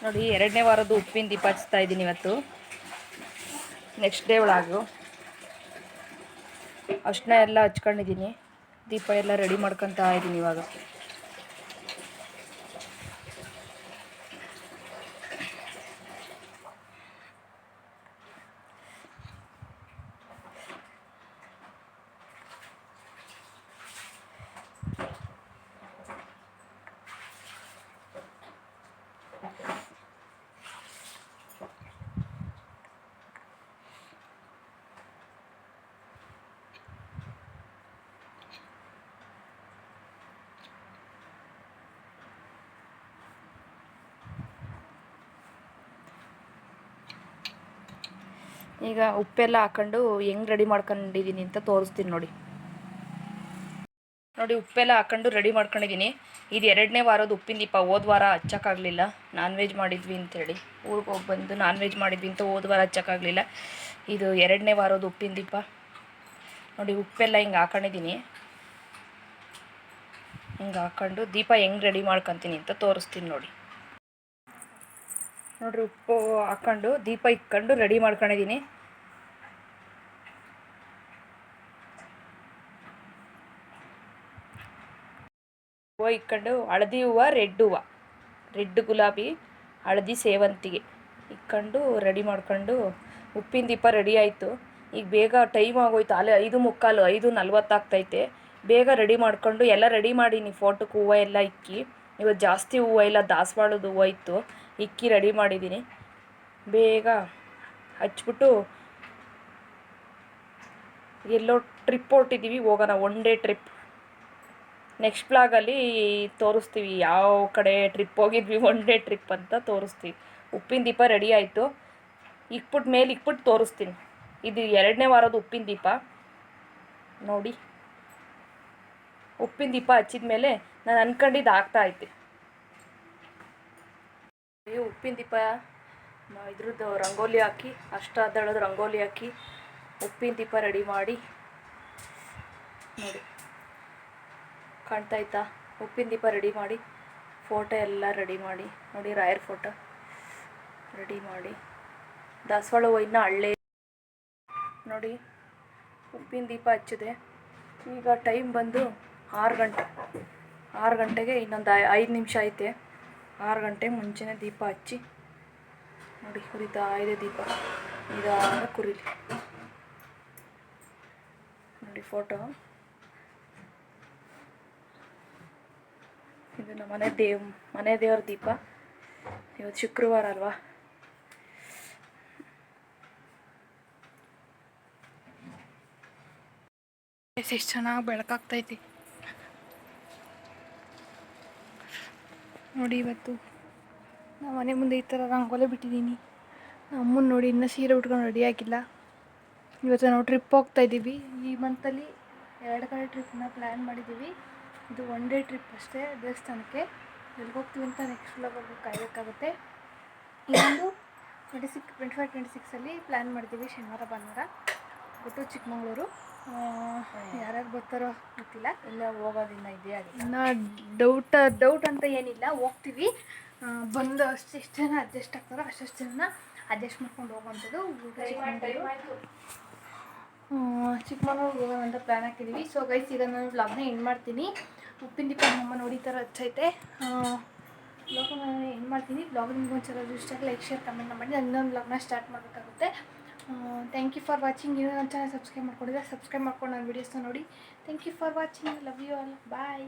ನೋಡಿ 2ನೇ ವಾರದ್ದು ಉಪ್ಪಿನ ದೀಪ ಹಚ್ತಾ ಇದ್ದೀನಿ ಇವತ್ತು. ನೆಕ್ಸ್ಟ್ ಡೇ ಒಳಗು ಅಷ್ಟನ್ನ ಎಲ್ಲ ಹಚ್ಕೊಂಡಿದ್ದೀನಿ. ದೀಪ ಎಲ್ಲ ರೆಡಿ ಮಾಡ್ಕೊತಾ ಇದ್ದೀನಿ ಇವಾಗ. ಈಗ ಉಪ್ಪೆಲ್ಲ ಹಾಕೊಂಡು ಹೆಂಗೆ ರೆಡಿ ಮಾಡ್ಕೊಂಡಿದ್ದೀನಿ ಅಂತ ತೋರಿಸ್ತೀನಿ ನೋಡಿ. ಉಪ್ಪೆಲ್ಲ ಹಾಕೊಂಡು ರೆಡಿ ಮಾಡ್ಕೊಂಡಿದ್ದೀನಿ. ಇದು 2ನೇ ವಾರದ ಉಪ್ಪಿನ ದೀಪ. ಹೋದ ವಾರ ಹಚ್ಚೋಕ್ಕಾಗಲಿಲ್ಲ, ನಾನ್ ವೆಜ್ ಮಾಡಿದ್ವಿ ಅಂಥೇಳಿ. ಊರಿಗೆ ಹೋಗಿ ಬಂದು ನಾನ್ ವೆಜ್ ಮಾಡಿದ್ವಿ ಅಂತ ಹೋದ ವಾರ ಹಚ್ಚೋಕ್ಕಾಗಲಿಲ್ಲ. ಇದು 2ನೇ ವಾರದ ಉಪ್ಪಿನ ದೀಪ. ನೋಡಿ ಉಪ್ಪೆಲ್ಲ ಹಿಂಗೆ ಹಾಕೊಂಡಿದ್ದೀನಿ. ಹಿಂಗೆ ಹಾಕೊಂಡು ದೀಪ ಹೆಂಗೆ ರೆಡಿ ಮಾಡ್ಕೊತೀನಿ ಅಂತ ತೋರಿಸ್ತೀನಿ ನೋಡಿ. ನೋಡಿರಿ, ಉಪ್ಪು ಹಾಕ್ಕೊಂಡು ದೀಪ ಇಟ್ಕೊಂಡು ರೆಡಿ ಮಾಡ್ಕೊಂಡಿದ್ದೀನಿ. ಹೂವು ಇಟ್ಕೊಂಡು ಹಳದಿ ಹೂವು, ರೆಡ್ ಗುಲಾಬಿ, ಹಳದಿ ಸೇವಂತಿಗೆ ಇಟ್ಕೊಂಡು ರೆಡಿ ಮಾಡ್ಕೊಂಡು ಉಪ್ಪಿನ ದೀಪ ರೆಡಿ ಆಯಿತು. ಈಗ ಬೇಗ ಟೈಮ್ ಆಗೋಯ್ತು, ಅಲ್ಲೇ 5:45, 5:40 ಆಗ್ತೈತೆ. ಬೇಗ ರೆಡಿ ಮಾಡ್ಕೊಂಡು ಎಲ್ಲ ರೆಡಿ ಮಾಡೀನಿ. ಫೋಟೋಕ್ಕೆ ಹೂವು ಎಲ್ಲ ಇಕ್ಕಿ, ಇವತ್ತು ಜಾಸ್ತಿ ಹೂವು ಇಲ್ಲ, ದಾಸವಾಳದ ಹೂವು ಇತ್ತು, ಇಕ್ಕಿ ರೆಡಿ ಮಾಡಿದ್ದೀನಿ. ಬೇಗ ಹಚ್ಬಿಟ್ಟು ಎಲ್ಲೋ ಟ್ರಿಪ್ ಹೊರಟಿದ್ದೀವಿ, ಹೋಗೋಣ, 1 ಡೇ ಟ್ರಿಪ್. ನೆಕ್ಸ್ಟ್ ಬ್ಲಾಗಲ್ಲಿ ತೋರಿಸ್ತೀವಿ ಯಾವ ಕಡೆ ಟ್ರಿಪ್ ಹೋಗಿದ್ವಿ, 1 ಡೇ ಟ್ರಿಪ್ ಅಂತ ತೋರಿಸ್ತೀವಿ. ಉಪ್ಪಿನ ದೀಪ ರೆಡಿ ಆಯಿತು, ಇಕ್ಬಿಟ್ಟು ತೋರಿಸ್ತೀನಿ. ಇದು 2ನೇ ವಾರದ ಉಪ್ಪಿನ ದೀಪ ನೋಡಿ. ಉಪ್ಪಿನ ದೀಪ ಹಚ್ಚಿದ ಮೇಲೆ ನಾನು ಅಂದ್ಕೊಂಡಿದ್ದು ಆಗ್ತಾಯಿತ್ತು. ಉಪ್ಪಿನ ದೀಪ ಇದ್ರದ್ದು ರಂಗೋಲಿ ಹಾಕಿ, ಅಷ್ಟಾದಳದ ರಂಗೋಲಿ ಹಾಕಿ ಉಪ್ಪಿನ ದೀಪ ರೆಡಿ ಮಾಡಿ ನೋಡಿ, ಕಾಣ್ತಾಯ್ತಾ? ಉಪ್ಪಿನ ದೀಪ ರೆಡಿ ಮಾಡಿ, ಫೋಟೋ ಎಲ್ಲ ರೆಡಿ ಮಾಡಿ ನೋಡಿ, ರಾಯರ್ ಫೋಟೋ ರೆಡಿ ಮಾಡಿ, ದಾಸವಾಳ ಹೂವಿನ ಹಳ್ಳೆ ನೋಡಿ. ಉಪ್ಪಿನ ದೀಪ ಹಚ್ಚಿದೆ. ಈಗ ಟೈಮ್ ಬಂದು 6 ಗಂಟೆ. 6 ಗಂಟೆಗೆ ಇನ್ನೊಂದು 5 ನಿಮಿಷ ಐತೆ. 6 ಗಂಟೆಗೆ ಮುಂಚೆನೇ ದೀಪ ಹಚ್ಚಿ ನೋಡಿ, ಕುರಿತಾ ಇದೆ ದೀಪ. ನಿಧಾನ ಕುರಿಲಿ ನೋಡಿ ಫೋಟೋ. ಇದು ನಮ್ಮ ಮನೆ ದೇವ್ರ ದೀಪ. ಇವತ್ತು ಶುಕ್ರವಾರ ಅಲ್ವಾ. ಎಷ್ಟು ಚೆನ್ನಾಗಿ ಬೆಳಕಾಗ್ತೈತಿ ನೋಡಿ. ಇವತ್ತು ನಾವು ಮನೆ ಮುಂದೆ ಈ ಥರ ರಂಗೋಲಿ ಬಿಟ್ಟಿದ್ದೀನಿ. ಅಮ್ಮನ ನೋಡಿ ಇನ್ನೂ ಸೀರೆ ಉಟ್ಕೊಂಡು ರೆಡಿ ಆಗಿಲ್ಲ. ಇವತ್ತು ನಾವು ಟ್ರಿಪ್ ಹೋಗ್ತಾಯಿದ್ದೀವಿ. ಈ ಮಂತಲ್ಲಿ 2 ಕಡೆ ಟ್ರಿಪ್ನ ಪ್ಲ್ಯಾನ್ ಮಾಡಿದ್ದೀವಿ. ಇದು 1 ಡೇ ಟ್ರಿಪ್ ಅಷ್ಟೇ, ದೇವಸ್ಥಾನಕ್ಕೆ. ಎಲ್ಲಿಗೆ ಹೋಗ್ತೀವಿ ಅಂತ ನೆಕ್ಸ್ಟ್ ವ್ಲಾಗಲ್ಲಿ ಕಾಯಬೇಕಾಗುತ್ತೆ. ಇನ್ನೊಂದು 25, 26 ಪ್ಲ್ಯಾನ್ ಮಾಡಿದ್ದೀವಿ, ಶನಿವಾರ ಭಾನುವಾರ ಬಿಟ್ಟು ಚಿಕ್ಕಮಗಳೂರು. ಯಾರ್ಯಾರು ಬರ್ತಾರೋ ಗೊತ್ತಿಲ್ಲ, ಇಲ್ಲ ಹೋಗೋದಿನ್ನ ಇದೆಯಾ, ಇನ್ನು ಡೌಟ್ ಅಂತ ಏನಿಲ್ಲ, ಹೋಗ್ತೀವಿ. ಬಂದು ಎಷ್ಟು ಜನ ಅಡ್ಜಸ್ಟ್ ಆಗ್ತಾರೋ ಅಷ್ಟು ಜನ ಅಡ್ಜಸ್ಟ್ ಮಾಡ್ಕೊಂಡು ಹೋಗುವಂಥದ್ದು. ಚಿಕ್ಕಮಗಳೂರಿಗೆ ಹೋಗೋಣ ಅಂತ ಪ್ಲ್ಯಾನ್ ಹಾಕಿದ್ದೀವಿ. ಸೊ ಗೈಸ್, ಈಗ ನಾನು ವ್ಲಾಗ್ನ ಎಂಡ್ ಮಾಡ್ತೀನಿ. ಉಪ್ಪಿನ ದೀಪ ನಮ್ಮ ನೋಡಿ ಥರ ಹಚ್ಚೈತೆ. ವ್ಲಾಗ್ನ ಎಂಡ್ ಮಾಡ್ತೀನಿ. ವ್ಲಾಗ್ ನಿಮ್ಗೆ ಒಂದ್ಸಲ ಇಷ್ಟ ಆಗಿ ಲೈಕ್, ಶೇರ್, ಕಮೆಂಟ್ ಮಾಡಿ. ಇನ್ನೊಂದು ವ್ಲಾಗ್ನ ಸ್ಟಾರ್ಟ್ ಮಾಡಬೇಕಾಗುತ್ತೆ. Thank you for watching. ಇನ್ನೂ ನನ್ನ ಚಾನಲ್ ಸಬ್ಸ್ಕ್ರೈಬ್ ಮಾಡ್ಕೊಂಡಿದ್ದೆ, ಸಬ್ಸ್ಕ್ರೈಬ್ ಮಾಡ್ಕೊಂಡು ನನ್ನ ವೀಡಿಯೋಸ್ನ ನೋಡಿ. Thank you for watching. Love you all. Bye.